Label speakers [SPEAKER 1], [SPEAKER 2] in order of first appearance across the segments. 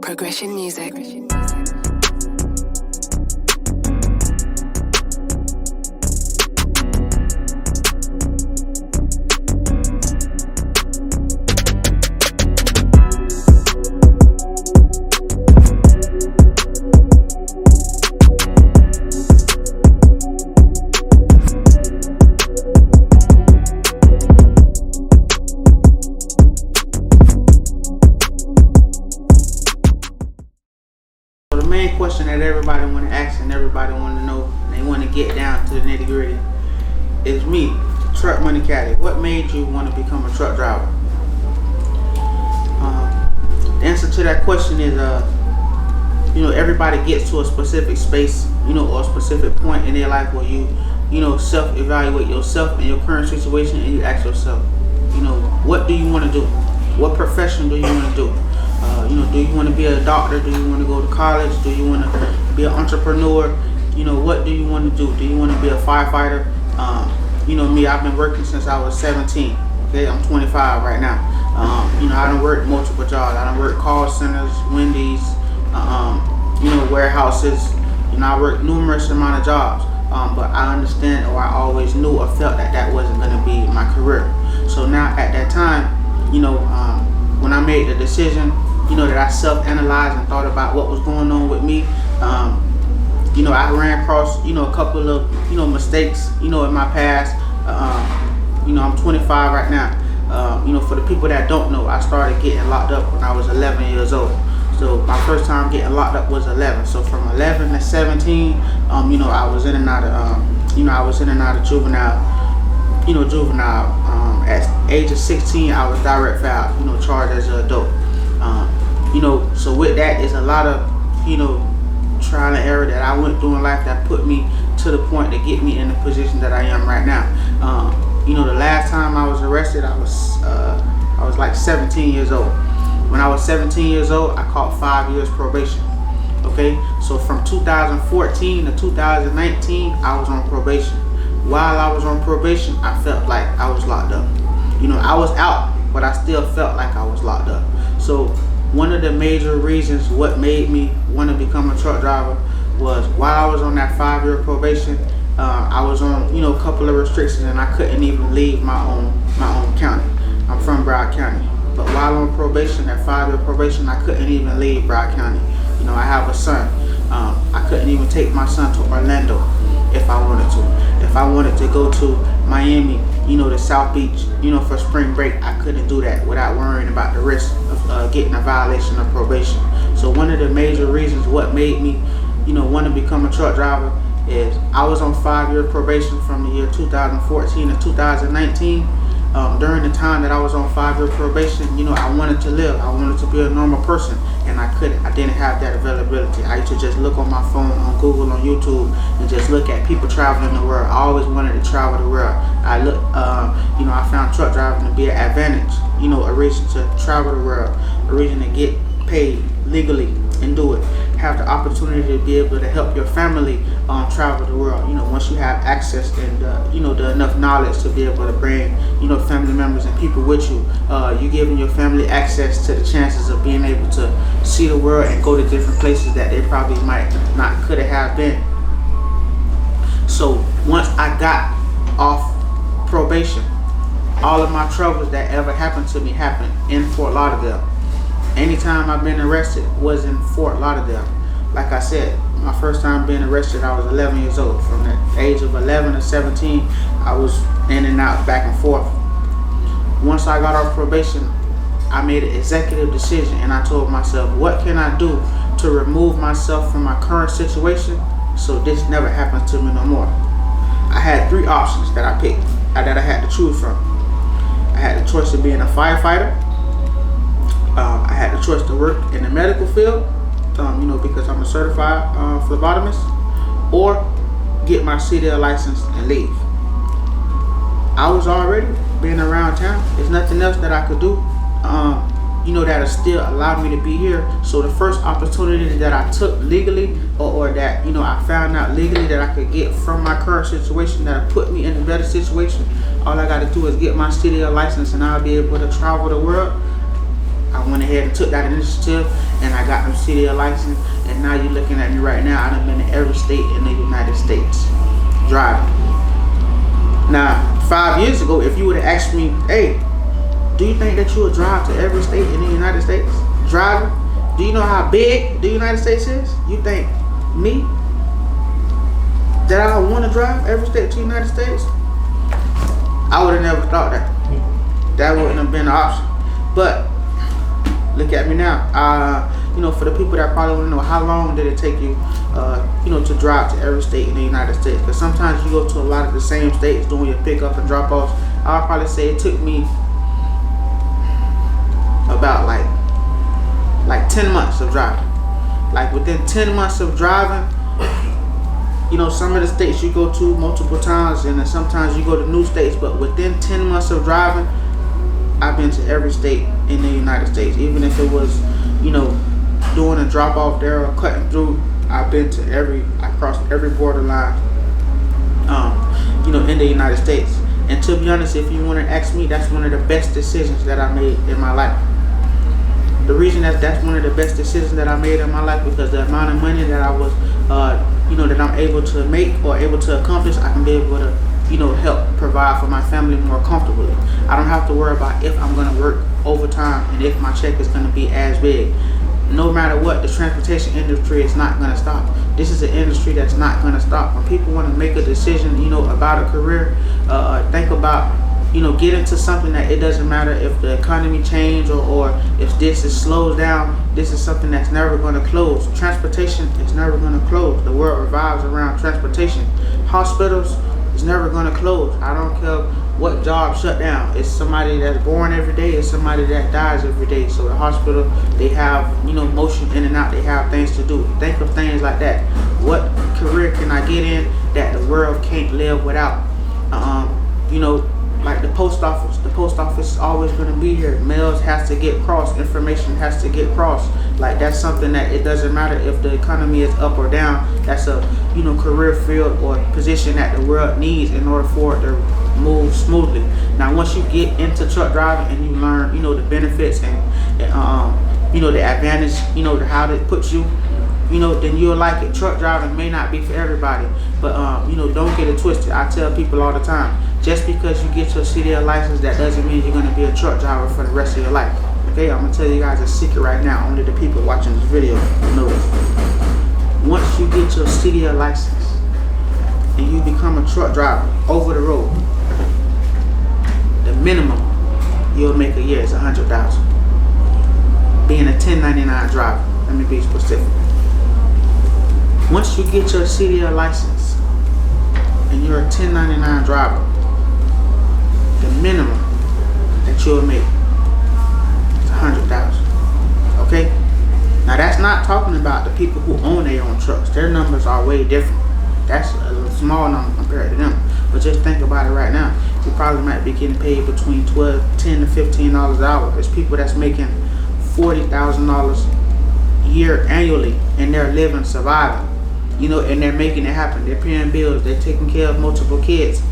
[SPEAKER 1] Progression Music.
[SPEAKER 2] Question that everybody want to ask and everybody want to know, and they want to get down to the nitty gritty, is me, Truck Money Caddy. What made you want to become a truck driver? The answer to that question is, everybody gets to a specific space, or a specific point in their life where you self-evaluate yourself and your current situation, and you ask yourself, what do you want to do? What profession do you want to do? Do you want to be a doctor? Do you want to go to college? Do you want to be an entrepreneur? What do you want to do? Do you want to be a firefighter? Me, I've been working since I was 17. Okay, I'm 25 right now. I done worked multiple jobs. I done worked call centers, Wendy's, warehouses. I worked numerous amount of jobs. But I understand, or I always knew or felt that wasn't going to be my career. So now at that time, when I made the decision, that I self-analyzed and thought about what was going on with me, I ran across, a couple of, mistakes, in my past. I'm 25 right now. For the people that don't know, I started getting locked up when I was 11 years old. So my first time getting locked up was 11. So from 11 to 17, I was in and out of, juvenile. At age of 16, I was direct foul, charged as an adult. So with that is a lot of, trial and error that I went through in life that put me to the point to get me in the position that I am right now. The last time I was arrested, I was like 17 years old. When I was 17 years old, I caught 5 years probation. Okay, so from 2014 to 2019, I was on probation. While I was on probation, I felt like I was locked up. I was out, but I still felt like I was locked up. So one of the major reasons what made me want to become a truck driver was while I was on that 5-year probation, I was on, a couple of restrictions, and I couldn't even leave my own county. I'm from Broward County. But while on probation, that 5-year probation, I couldn't even leave Broward County. I have a son. I couldn't even take my son to Orlando if I wanted to. If I wanted to go to Miami, to South Beach, for spring break, I couldn't do that without worrying about the risk of getting a violation of probation. So one of the major reasons what made me, want to become a truck driver is I was on 5-year probation from the year 2014 to 2019. During the time that I was on 5-year probation, I wanted to live. I wanted to be a normal person, and I couldn't. I didn't have that availability. I used to just look on my phone, on Google, on YouTube, and just look at people traveling the world. I always wanted to travel the world. I found truck driving to be an advantage. A reason to travel the world, a reason to get paid legally and do it. Have the opportunity to be able to help your family travel the world. Once you have access and the enough knowledge to be able to bring family members and people with you, you giving your family access to the chances of being able to see the world and go to different places that they probably might not could have been. So once I got off probation, all of my troubles that ever happened to me happened in Fort Lauderdale. Anytime I've been arrested was in Fort Lauderdale. Like I said, my first time being arrested, I was 11 years old. From the age of 11 to 17, I was in and out, back and forth. Once I got off probation, I made an executive decision, and I told myself, what can I do to remove myself from my current situation so this never happens to me no more? I had 3 options that I picked, that I had to choose from. I had the choice of being a firefighter. I had the choice to work in the medical field, because I'm a certified phlebotomist, or get my CDL license and leave. I was already being around town. There's nothing else that I could do. that'll still allow me to be here. So the first opportunity that I took legally, or that I found out legally that I could get from my current situation that put me in a better situation, all I got to do is get my CDL license and I'll be able to travel the world. I went ahead and took that initiative and I got my CDL license, and now you're looking at me right now. I've been in every state in the United States driving. Now 5 years ago, if you would have asked me, hey, do you think that you would drive to every state in the United States driving? Do you know how big the United States is? You think me, that I want to drive every state to the United States? I would have never thought that. That wouldn't have been an option. But look at me now. For the people that probably want to know, how long did it take you, to drive to every state in the United States? Because sometimes you go to a lot of the same states doing your pickup and drop offs. I'll probably say it took me about like 10 months of driving. Like within 10 months of driving, some of the states you go to multiple times, and then sometimes you go to new states, but within 10 months of driving, I've been to every state in the United States. Even if it was, doing a drop off there or cutting through, I've been to I crossed every borderline, in the United States. And to be honest, if you want to ask me, that's one of the best decisions that I made in my life. The reason that's one of the best decisions that I made in my life, because the amount of money that I was, that I'm able to make or able to accomplish, I can be able to, help provide for my family more comfortably. I don't have to worry about if I'm going to work overtime and if my check is going to be as big. No matter what, the transportation industry is not going to stop. This is an industry that's not going to stop. When people want to make a decision, about a career, think about, get into something that it doesn't matter if the economy change or if this is slows down. This is something that's never going to close. Transportation is never going to close. The world revolves around transportation. Hospitals is never going to close. I don't care what job shut down. It's somebody that's born every day. It's somebody that dies every day. So the hospital, they have motion in and out. They have things to do. Think of things like that. What career can I get in that the world can't live without? Like the post office. The post office is always going to be here. Mails has to get crossed. Information has to get crossed. Like that's something that it doesn't matter if the economy is up or down. That's a career field or position that the world needs in order for it to move smoothly. Now once you get into truck driving and you learn the benefits and the advantage, how it puts you, then you'll like it. Truck driving may not be for everybody, but don't get it twisted. I tell people all the time, just because you get your CDL license, that doesn't mean you're going to be a truck driver for the rest of your life. Okay, I'm going to tell you guys a secret right now. Only the people watching this video know this. Once you get your CDL license and you become a truck driver over the road, the minimum you'll make a year is $100,000. Being a 1099 driver, let me be specific. Once you get your CDL license and you're a 1099 driver, the minimum that you'll make is $100,000. Okay? Now that's not talking about the people who own their own trucks. Their numbers are way different. That's a small number compared to them. But just think about it right now. You probably might be getting paid between $10 to $15 an hour. There's people that's making $40,000 a year annually, and they're living, surviving. And they're making it happen. They're paying bills. They're taking care of multiple kids.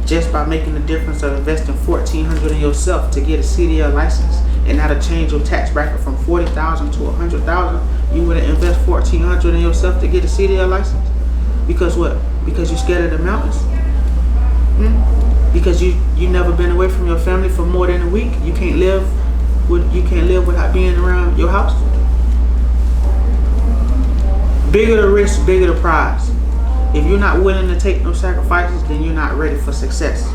[SPEAKER 2] Just by making the difference of investing $1,400 in yourself to get a CDL license, and that'll change your tax bracket from $40,000 to $100,000. You would invest $1,400 in yourself to get a CDL license. Because what? Because you're scared of the mountains? Because you never been away from your family for more than a week. You can't live without being around your house. Bigger the risk, bigger the prize. If you're not willing to take no sacrifices, then you're not ready for success.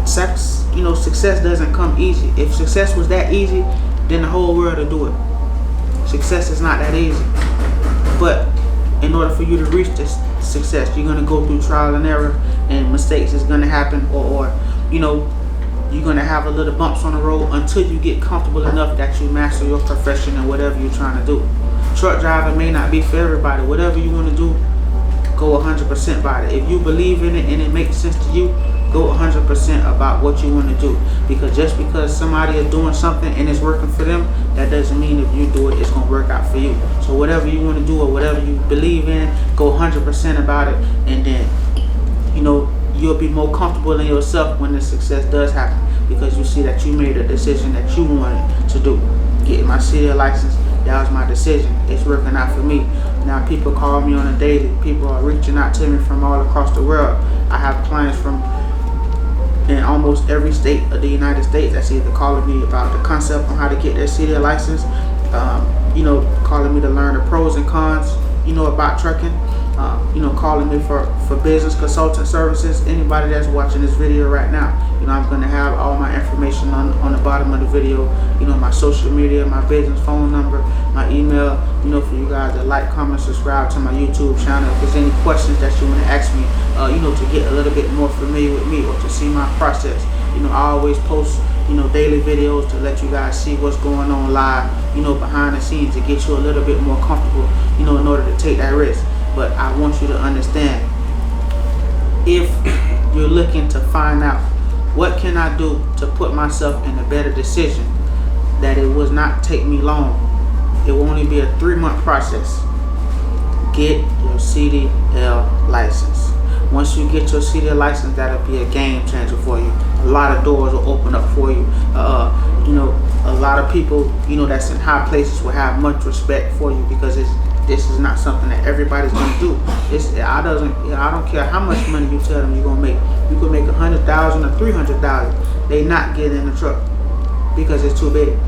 [SPEAKER 2] Success doesn't come easy. If success was that easy, then the whole world would do it. Success is not that easy. But in order for you to reach this success, you're going to go through trial and error, and mistakes is going to happen, or you're going to have a little bumps on the road until you get comfortable enough that you master your profession and whatever you're trying to do. Truck driving may not be for everybody. Whatever you want to do, go 100% by it. If you believe in it and it makes sense to you, go 100% about what you want to do, because just because somebody is doing something and it's working for them, that doesn't mean if you do it, it's going to work out for you. So whatever you want to do or whatever you believe in, go 100% about it, and then, you know, you'll be more comfortable in yourself when the success does happen, because you see that you made a decision that you wanted to do. Getting my CDL license, that was my decision. It's working out for me. Now people call me on a daily. People are reaching out to me from all across the world. I have clients from in almost every state of the United States that's either calling me about the concept on how to get their CDL license, you know, calling me to learn the pros and cons, you know, about trucking, you know, calling me for business consultant services. Anybody that's watching this video right now, you know, I'm going to have all my information on the bottom of the video, you know, my social media, my business phone number, my email, you know, for you guys to like, comment, subscribe to my YouTube channel. If there's any questions that you want to ask me, you know, to get a little bit more familiar with me or to see my process, you know, I always post, you know, daily videos to let you guys see what's going on live, you know, behind the scenes, to get you a little bit more comfortable, you know, in order to take that risk. But I want you to understand, if you're looking to find out what can I do to put myself in a better decision, that it will not take me long. It will only be a 3-month process. Get your CDL license. Once you get your CDL license, that'll be a game changer for you. A lot of doors will open up for you. You know, a lot of people, you know, that's in high places will have much respect for you, because this is not something that everybody's gonna do. I don't care how much money you tell them you're gonna make. You could make $100,000 or $300,000. They not getting in the truck because it's too big,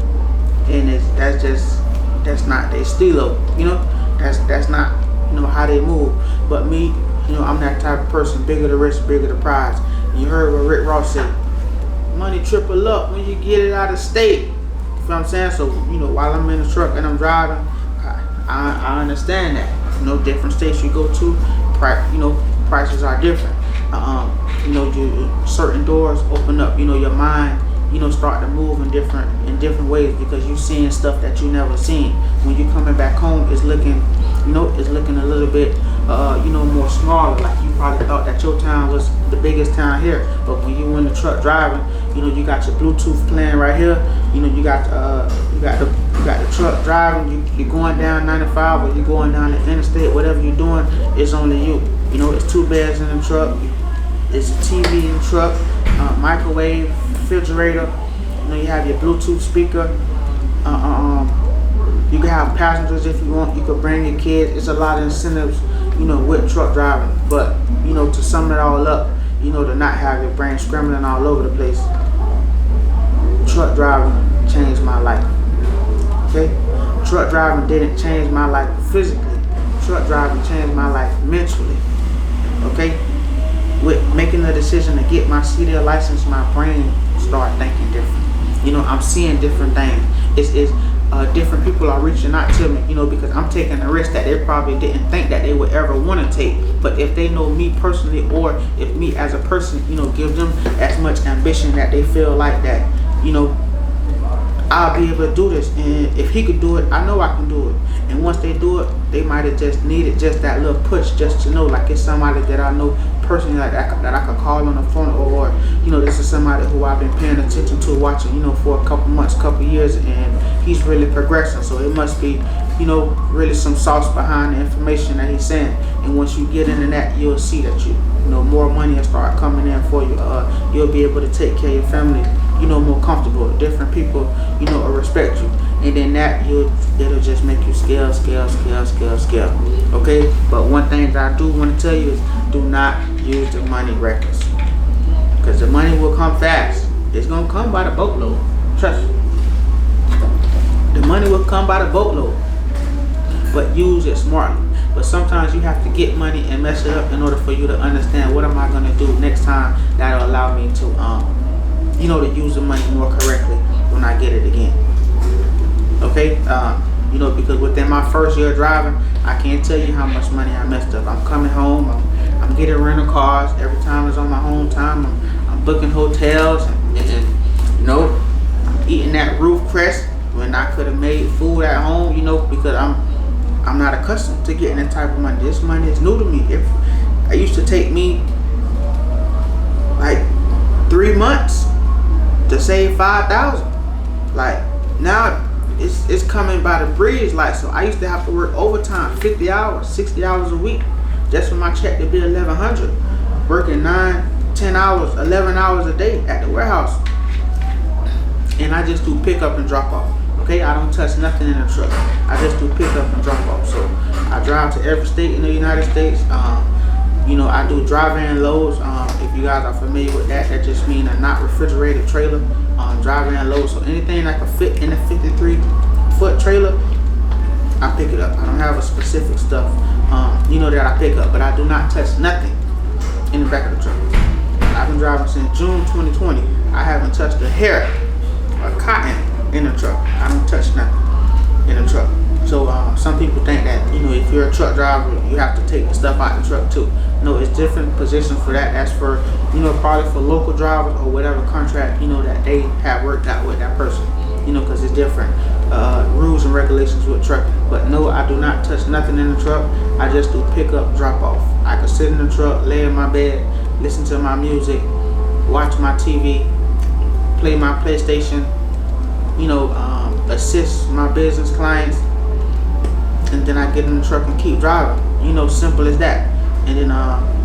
[SPEAKER 2] and that's not their stilo. You know, that's not, you know, how they move. But me, you know, I'm that type of person. Bigger the risk, bigger the prize. And you heard what Rick Ross said: money triple up when you get it out of state. You feel what I'm saying? So, you know, while I'm in the truck and I'm driving, I understand that. You know, different states you go to, you know, prices are different. You know, certain doors open up. You know, your mind, you know, start to move in different ways, because you're seeing stuff that you never seen. When you're coming back home, it's looking, you know, it's looking a little bit, you know, more smaller. Like you probably thought that your town was the biggest town here, but when you in the truck driving, you know, you got your Bluetooth playing right here. You know, you got the truck driving. You're going down 95, or you're going down the interstate. Whatever you're doing, it's only you. You know, it's 2 beds in the truck. It's a TV in the truck, microwave, refrigerator. You know, you have your Bluetooth speaker. You can have passengers if you want. You could bring your kids. It's a lot of incentives, you know, with truck driving. But, you know, to sum it all up, you know, to not have your brain scrambling all over the place, truck driving changed my life. Okay? Truck driving didn't change my life physically. Truck driving changed my life mentally. Okay? With making the decision to get my CDL license, my brain started thinking different. You know, I'm seeing different things. It's different people are reaching out to me, you know, because I'm taking a risk that they probably didn't think that they would ever want to take. But if they know me personally, or if me as a person, you know, give them as much ambition that they feel like that, you know, I'll be able to do this. And if he could do it, I know I can do it. And once they do it, they might have just needed just that little push, just to know, like, it's somebody that I know personally, like that I could call on the phone, or, you know, this is somebody who I've been paying attention to, watching, you know, for a couple months, couple years, and he's really progressing. So it must be, you know, really some sauce behind the information that he's saying. And once you get into that, you'll see that you know, more money will start coming in for you. You'll be able to take care of your family, you know, more comfortable. Different people, you know, will respect you. And then that, it'll just make you scale. Okay? But one thing that I do want to tell you is, do not use the money reckless. Because the money will come fast. It's going to come by the boatload. Trust me. The money will come by the boatload. But use it smartly. But sometimes you have to get money and mess it up in order for you to understand, what am I going to do next time that'll allow me to, you know, to use the money more correctly when I get it again. Okay? You know, because within my first year driving, I can't tell you how much money I messed up. I'm coming home, I'm getting rental cars every time it's on my home time. I'm booking hotels, and you know, I'm eating that roof crest when I could have made food at home, you know, because I'm not accustomed to getting that type of money. This money is new to me. It used to take me like 3 months to save $5,000. Like now it's coming by the breeze. Like, so I used to have to work overtime, 50 hours, 60 hours a week, just for my check to be $1,100. Working 9, 10 hours, 11 hours a day at the warehouse. And I just do pick up and drop off. Okay, I don't touch nothing in the truck. I just do pick up and drop off. So I drive to every state in the United States. You know, I do drive-in loads. If you guys are familiar with that, that just means a not refrigerated trailer. Drive-in loads. So anything that can fit in a 53-foot trailer, I pick it up. I don't have a specific stuff, you know, that I pick up, but I do not touch nothing in the back of the truck. I've been driving since June 2020. I haven't touched a hair or cotton in the truck. I don't touch nothing in the truck. So some people think that, you know, if you're a truck driver, you have to take the stuff out the truck too. No, it's different positions for that. That's for, you know, probably for local drivers or whatever contract, you know, that they have worked out with that person. You know, because it's different rules and regulations with trucking. But no, I do not touch nothing in the truck. I just do pick up, drop off. I can sit in the truck, lay in my bed, listen to my music, watch my TV, play my PlayStation, you know, assist my business clients, and then I get in the truck and keep driving. You know, simple as that. And then,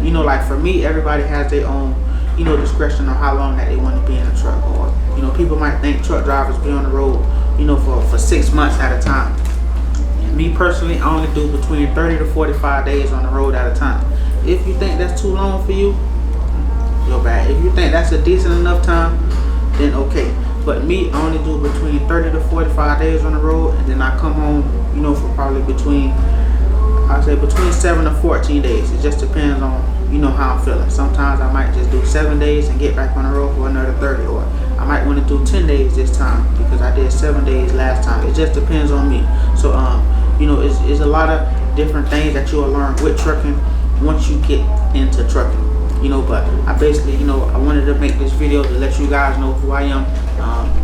[SPEAKER 2] you know, like for me, everybody has their own, you know, discretion on how long that they want to be in a truck. Or, you know, people might think truck drivers be on the road, you know, for 6 months at a time. Me personally, I only do between 30 to 45 days on the road at a time. If you think that's too long for you, you're bad. If you think that's a decent enough time, then okay. But me, I only do between 30 to 45 days on the road, and then I come home, you know, for probably between, I'd say between 7 to 14 days. It just depends on, you know, how I'm feeling. Sometimes I might just do 7 days and get back on the road for another 30, or I might want to do 10 days this time because I did 7 days last time. It just depends on me. So, you know, it's a lot of different things that you'll learn with trucking once you get into trucking. You know, but I basically, you know, I wanted to make this video to let you guys know who I am.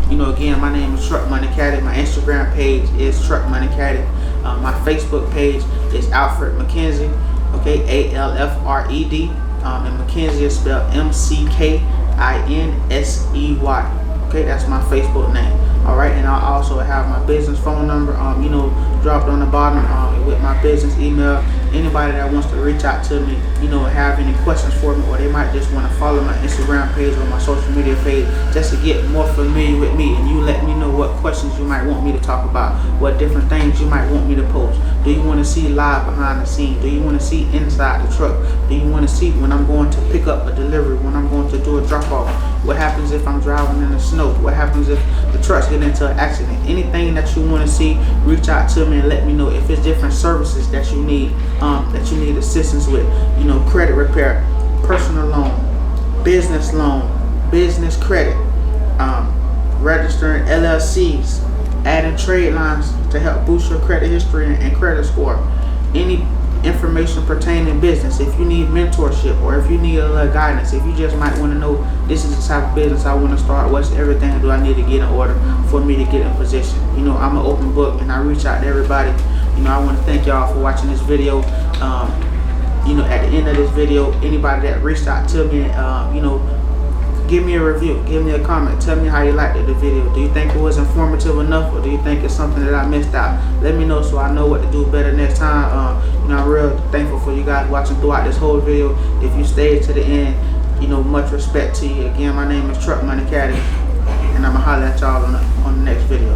[SPEAKER 2] You know, again, my name is Truck Money Caddy. My Instagram page is Truck Money Caddy. My Facebook page is Alfred McKenzie. Okay, ALFRED. And McKenzie is spelled MCKINSEY. Okay, that's my Facebook name. All right, and I also have my business phone number, you know, dropped on the bottom with my business email. Anybody that wants to reach out to me, you know, have any questions for me, or they might just want to follow my Instagram page or my social media page just to get more familiar with me, and you let me know what questions you might want me to talk about, what different things you might want me to post. Do you want to see live behind the scenes? Do you want to see inside the truck? Do you want to see when I'm going to pick up a delivery, when I'm going to do a drop off? What happens if I'm driving in the snow? What happens if the trucks get into an accident? Anything that you want to see, reach out to me and let me know. If it's different services that you need assistance with, you know, credit repair, personal loan, business credit, registering LLCs, adding trade lines to help boost your credit history and credit score, any information pertaining to business, if you need mentorship or if you need a little guidance, if you just might want to know this is the type of business I want to start, what's everything do I need to get in order for me to get in position. You know, I'm an open book and I reach out to everybody. You know, I want to thank y'all for watching this video. You know, at the end of this video, anybody that reached out to me, you know, give me a review, give me a comment, tell me how you liked the video. Do you think it was informative enough, or do you think it's something that I missed out? Let me know so I know what to do better next time. You know, I'm real thankful for you guys watching throughout this whole video. If you stayed to the end, you know, much respect to you. Again, my name is Truck Money Caddy, and I'm gonna holler at y'all on the next video.